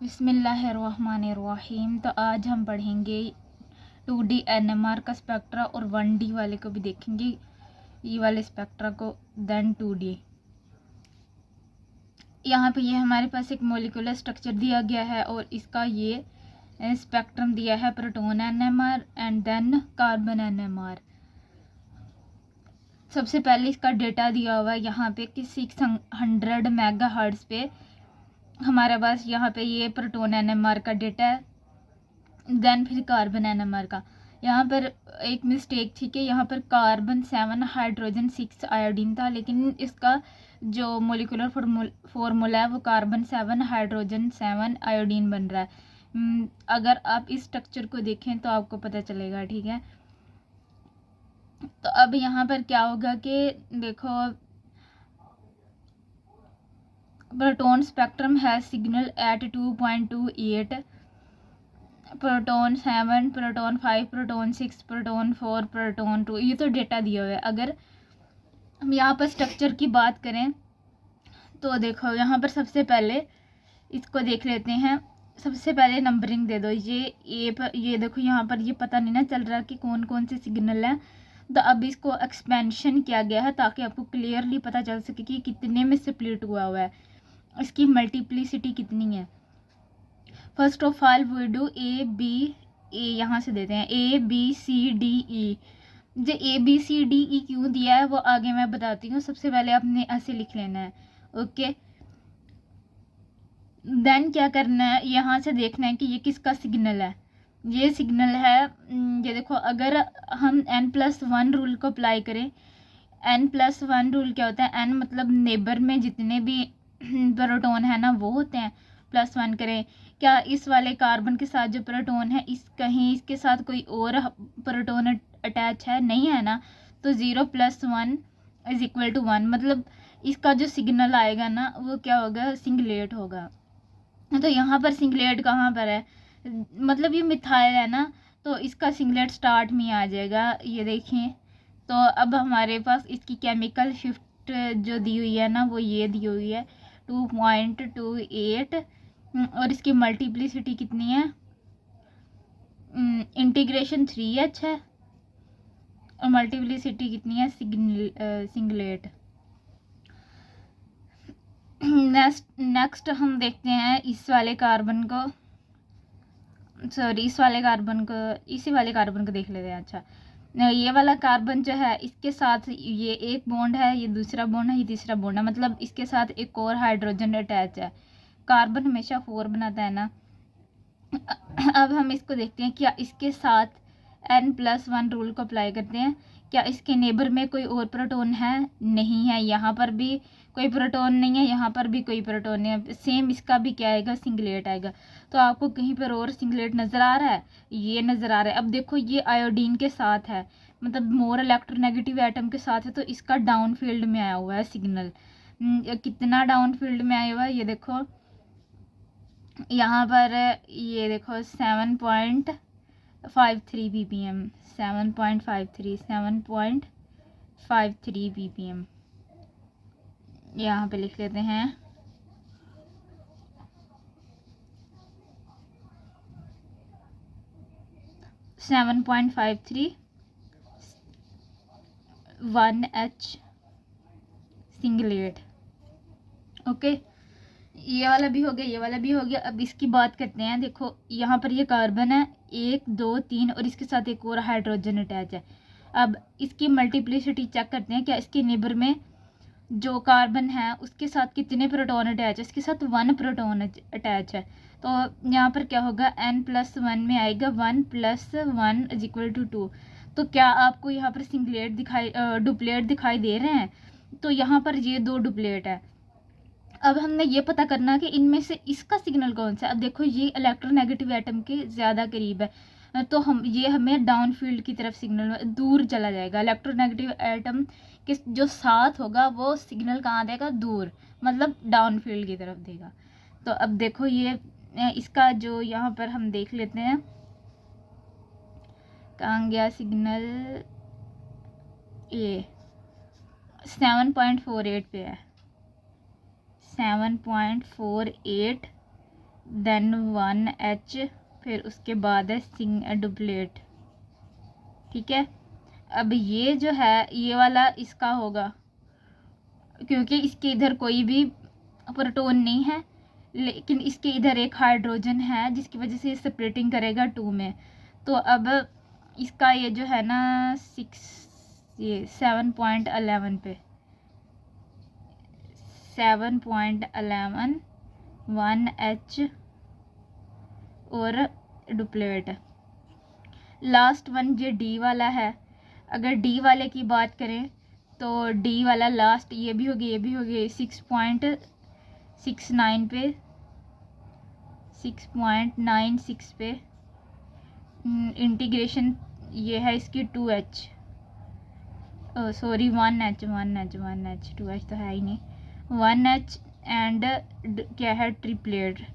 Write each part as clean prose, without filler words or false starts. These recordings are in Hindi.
बिस्मिल्लाहिर्रहमानिर्रहीम। तो आज हम पढ़ेंगे 2D NMR का स्पेक्ट्रा और 1D वाले को भी देखेंगे, ये वाले स्पेक्ट्रा को, देन 2D। यहाँ पे ये हमारे पास एक मोलिकुलर स्ट्रक्चर दिया गया है और इसका ये स्पेक्ट्रम दिया है, proton NMR and then carbon NMR। सबसे पहले इसका डेटा दिया हुआ है यहाँ पे कि 600 मेगाहर्ट्ज़ पे हमारे पास यहाँ पे ये प्रोटॉन NMR का डेटा है। देन फिर कार्बन NMR का, यहाँ पर एक मिस्टेक थी कि यहाँ पर कार्बन 7 हाइड्रोजन 6 आयोडीन था, लेकिन इसका जो मोलिकुलर फार्मूला है वो कार्बन 7 हाइड्रोजन 7 आयोडीन बन रहा है। अगर आप इस स्ट्रक्चर को देखें तो आपको पता चलेगा, ठीक है। तो अब यहाँ पर क्या होगा कि देखो, प्रोटॉन स्पेक्ट्रम है signal eight 2.28, proton 7, proton 5, proton 6, proton 4, proton 2, ये तो डेटा दिया हुआ है। अगर हम यहाँ पर स्ट्रक्चर की बात करें तो देखो, यहाँ पर सबसे पहले इसको देख लेते हैं। सबसे पहले नंबरिंग दे दो, ये पर, ये देखो यहाँ पर ये पता नहीं ना चल रहा कि कौन कौन से सिग्नल हैं। तो अब इसको एक्सपेंशन किया गया है ताकि आपको क्लियरली पता चल सके कि कितने में स्प्लिट हुआ है, इसकी मल्टीप्लिसिटी कितनी है। First of all we do a यहाँ से देते हैं ABCDE। जो ABCDE क्यों दिया है वो आगे मैं बताती हूँ, सबसे पहले आपने ऐसे लिख लेना है, ओके। देन क्या करना है, यहाँ से देखना है कि ये किसका सिग्नल है। ये सिग्नल है, ये देखो, अगर हम N+1 रूल को अप्लाई करें, N+1 रूल क्या होता है, N मतलब नेबर में जितने भी प्रोटॉन है ना वो होते हैं, +1 करें। क्या इस वाले कार्बन के साथ जो प्रोटॉन है, इस कहीं इसके साथ कोई और प्रोटॉन अटैच है, नहीं है ना, तो 0 + 1 = 1, मतलब इसका जो सिग्नल आएगा ना वो क्या होगा, सिंगलेट होगा। तो यहाँ पर सिंगलेट कहाँ पर है, मतलब ये मिथाइल है ना, तो इसका सिंगलेट स्टार्ट में आ जाएगा, ये देखिए। तो अब हमारे पास इसकी केमिकल शिफ्ट जो दी हुई है ना वो ये दी हुई है 2.28, और इसकी मल्टीप्लिसिटी कितनी है, इंटीग्रेशन 3H है, और मल्टीप्लिसिटी कितनी है, सिंगलेट। नेक्स्ट हम देखते हैं इस वाले कार्बन को, सॉरी इसी वाले कार्बन को देख लेते हैं। अच्छा, ये वाला कार्बन जो है इसके साथ ये एक बॉन्ड है, ये दूसरा बॉन्ड है, ये तीसरा बॉन्ड है, मतलब इसके साथ एक और हाइड्रोजन अटैच है। कार्बन हमेशा 4 बनाता है ना। अब हम इसको देखते हैं, क्या इसके साथ N+1 रूल को अप्लाई करते हैं, क्या इसके नेबर में कोई और प्रोटॉन है, नहीं है, यहाँ पर भी कोई प्रोटॉन नहीं है, यहाँ पर भी कोई प्रोटॉन नहीं है, सेम इसका भी क्या आएगा, सिंगलेट आएगा। तो आपको कहीं पर और सिंगलेट नज़र आ रहा है, ये नज़र आ रहा है। अब देखो, ये आयोडीन के साथ है, मतलब मोर इलेक्ट्रोनेगेटिव एटम के साथ है, तो इसका डाउन फील्ड में आया हुआ है सिग्नल। कितना डाउन फील्ड में आया हुआ है, ये देखो यहाँ पर, ये देखो 7.53 ppm, 7.53 ppm यहाँ पे लिख लेते हैं। 7.53 1H सिंगलेट, ओके। ये वाला भी हो गया, ये वाला भी हो गया। अब इसकी बात करते हैं। देखो यहाँ पर ये कार्बन है 1 2 3 और इसके साथ एक और हाइड्रोजन अटैच है। अब इसकी मल्टीप्लिसिटी चेक करते हैं, क्या इसके नेबर में जो कार्बन है उसके साथ कितने प्रोटॉन अटैच है, इसके साथ 1 प्रोटॉन अटैच है। तो यहाँ पर क्या होगा, N+1 में आएगा 1 + 1 = 2। तो क्या आपको यहाँ पर सिंगलेट डुप्लेट दिखाई दे रहे हैं, तो यहाँ पर ये 2 डुप्लेट है। अब हमने ये पता करना कि इनमें से इसका सिग्नल कौन सा है। अब देखो, ये इलेक्ट्रोनेगेटिव एटम के ज़्यादा करीब है, तो हमें डाउन फील्ड की तरफ सिग्नल दूर चला जाएगा। इलेक्ट्रोनेगेटिव एटम के जो साथ होगा वो सिग्नल कहाँ देगा, दूर, मतलब डाउन फील्ड की तरफ देगा। तो अब देखो, ये इसका जो यहाँ पर हम देख लेते हैं, कहाँ गया सिग्नल, ये 7.48 पे है, 7.48 देन 1H, फिर उसके बाद है सिंग डुप्लेट। ठीक है, अब ये जो है ये वाला इसका होगा, क्योंकि इसके इधर कोई भी प्रोटॉन नहीं है, लेकिन इसके इधर एक हाइड्रोजन है जिसकी वजह से ये सेपरेटिंग करेगा 2 में। तो अब इसका ये जो है ना 7.11 पे 7.11 1H और डुप्लेट। लास्ट वन ये डी वाला है। अगर डी वाले की बात करें तो डी वाला लास्ट ये भी हो गया, ये भी हो गया 6.69 पे 6.96 पे इंटीग्रेशन ये है इसकी 2H, सॉरी 1H 2H तो है ही नहीं, 1H एंड क्या है ट्रिपलेट।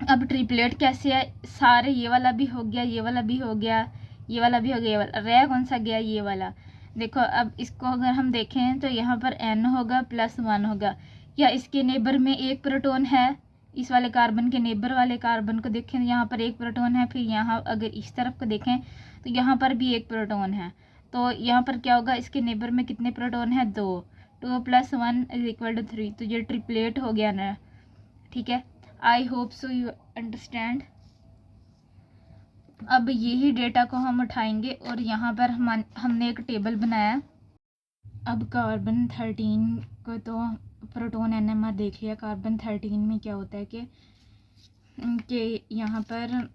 अब ट्रिपलेट कैसे है, सारे ये वाला भी हो गया, ये वाला भी हो गया, ये वाला भी हो गया, ये वाला रह कौन सा गया, ये वाला। देखो अब इसको अगर हम देखें तो यहाँ पर N होगा प्लस 1 होगा, या इसके नेबर में एक प्रोटॉन है, इस वाले कार्बन के नेबर वाले कार्बन को देखें यहाँ पर एक प्रोटॉन है, फिर यहाँ अगर इस तरफ को देखें तो यहाँ पर भी एक प्रोटॉन है। तो यहाँ पर क्या होगा, इसके नेबर में कितने प्रोटॉन है, 2 + 1 = 3, तो ये ट्रिपलेट हो गया ना। ठीक है, I hope so you understand. अब यही डेटा को हम उठाएंगे और यहाँ पर हमने एक टेबल बनाया। अब कार्बन 13 को तो प्रोटॉन NMR देख लिया, कार्बन 13 में क्या होता है कि यहाँ पर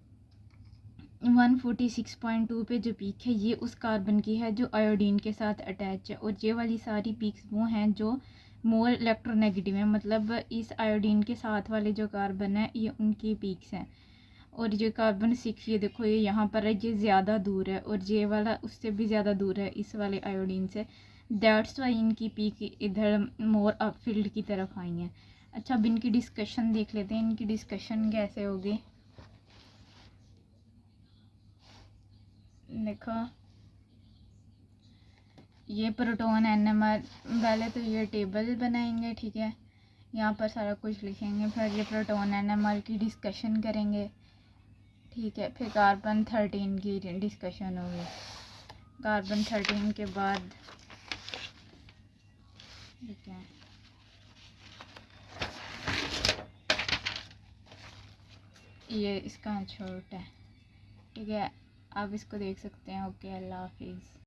146.2 पे जो पीक है ये उस कार्बन की है जो आयोडीन के साथ अटैच है, और ये वाली सारी पीक्स वो हैं जो मोल इलेक्ट्रोनेगेटिव है, मतलब इस आयोडीन के साथ वाले जो कार्बन है ये उनकी पीक्स हैं। और ये कार्बन 6 ये देखो ये यहाँ पर है, ये ज़्यादा दूर है, और ये वाला उससे भी ज़्यादा दूर है इस वाले आयोडीन से। दैट्स वाई इनकी पीक इधर मोर अप फील्ड की तरफ आई हैं। अच्छा, अब इनकी डिस्कशन देख लेते हैं, इनकी डिस्कशन कैसे होगी। देखो ये प्रोटॉन NMR, पहले तो ये टेबल बनाएंगे, ठीक है, यहाँ पर सारा कुछ लिखेंगे, फिर ये प्रोटॉन NMR की डिस्कशन करेंगे, ठीक है, फिर कार्बन 13 की डिस्कशन होगी। कार्बन 13 के बाद ठीक है, ये इसका छोटा है, ठीक है, आप इसको देख सकते हैं। ओके, अल्लाह हाफिज़।